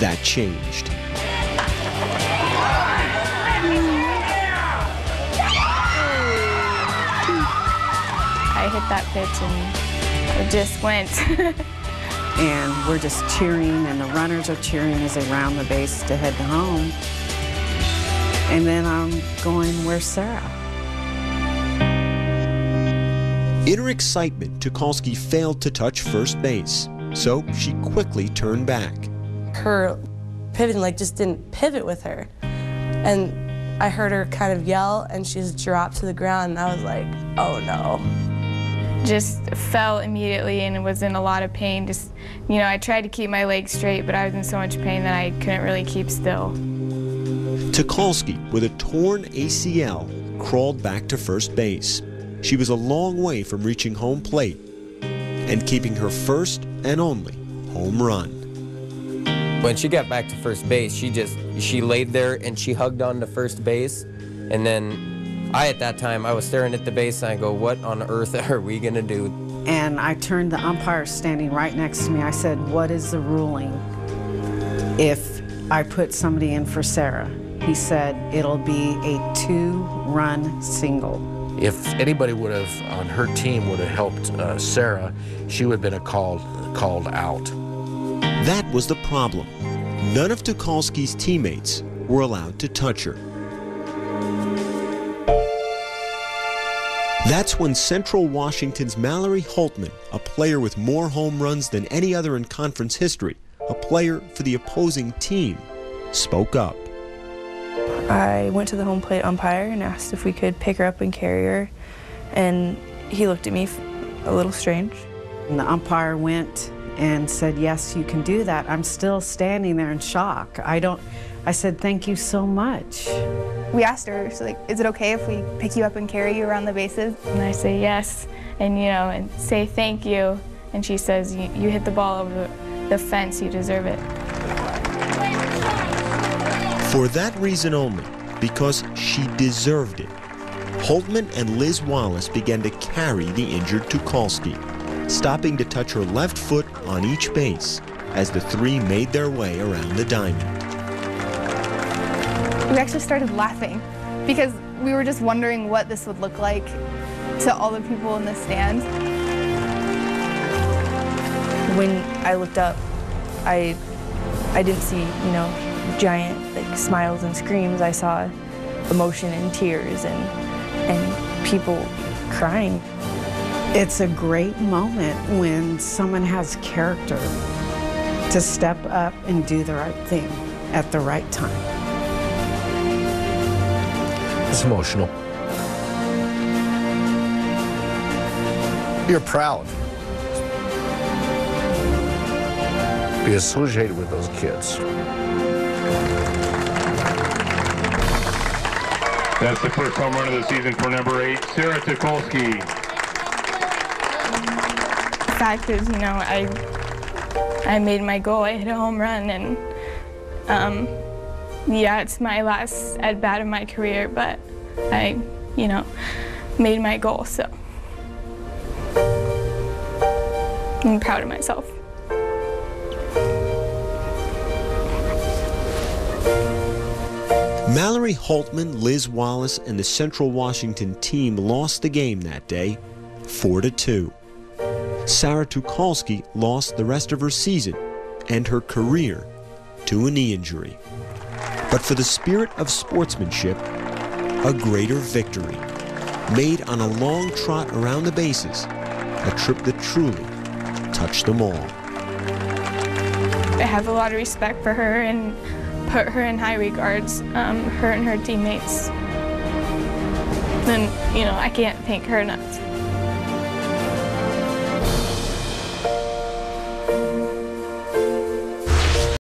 that changed. I hit that pitch and it just went. And we're just cheering, and the runners are cheering as they round the base to head home. And then I'm going, where's Sarah? In her excitement, Tucholsky failed to touch first base, so she quickly turned back. Her pivoting just didn't pivot with her. And I heard her kind of yell, and she just dropped to the ground, and I was like, oh no. Just fell immediately and was in a lot of pain. Just, I tried to keep my legs straight, but I was in so much pain that I couldn't really keep still. Tucholsky, with a torn ACL, crawled back to first base. She was a long way from reaching home plate and keeping her first and only home run. When she got back to first base, she laid there and she hugged on to first base, and then at that time, I was staring at the base and I go, what on earth are we going to do? And I turned the umpire standing right next to me. I said, what is the ruling if I put somebody in for Sarah? He said, it'll be a 2-run single. If anybody would have, on her team, would have helped Sarah, she would have been called out. That was the problem. None of Tucholsky's teammates were allowed to touch her. That's when Central Washington's Mallory Holtman, a player with more home runs than any other in conference history, a player for the opposing team, spoke up. I went to the home plate umpire and asked if we could pick her up and carry her, and he looked at me a little strange. And the umpire went and said, yes, you can do that. I'm still standing there in shock. I said, thank you so much. We asked her, so is it okay if we pick you up and carry you around the bases? And I say yes, and and say thank you. And she says, you hit the ball over the fence, you deserve it. For that reason only, because she deserved it, Holtman and Liz Wallace began to carry the injured Tucholsky, stopping to touch her left foot on each base as the three made their way around the diamond. We actually started laughing because we were just wondering what this would look like to all the people in the stands. When I looked up, I didn't see, giant smiles and screams. I saw emotion and tears and people crying. It's a great moment when someone has character to step up and do the right thing at the right time. It's emotional. You're proud to be associated with those kids. That's the first home run of the season for number 8, Sarah Tucholsky. The fact is, I made my goal. I hit a home run, and yeah, it's my last at-bat of my career, but I, made my goal, so I'm proud of myself. Mallory Holtman, Liz Wallace, and the Central Washington team lost the game that day, 4-2. Sarah Tucholsky lost the rest of her season and her career to a knee injury. But for the spirit of sportsmanship, a greater victory, made on a long trot around the bases, a trip that truly touched them all. I have a lot of respect for her and put her in high regards, her and her teammates. And, I can't thank her enough.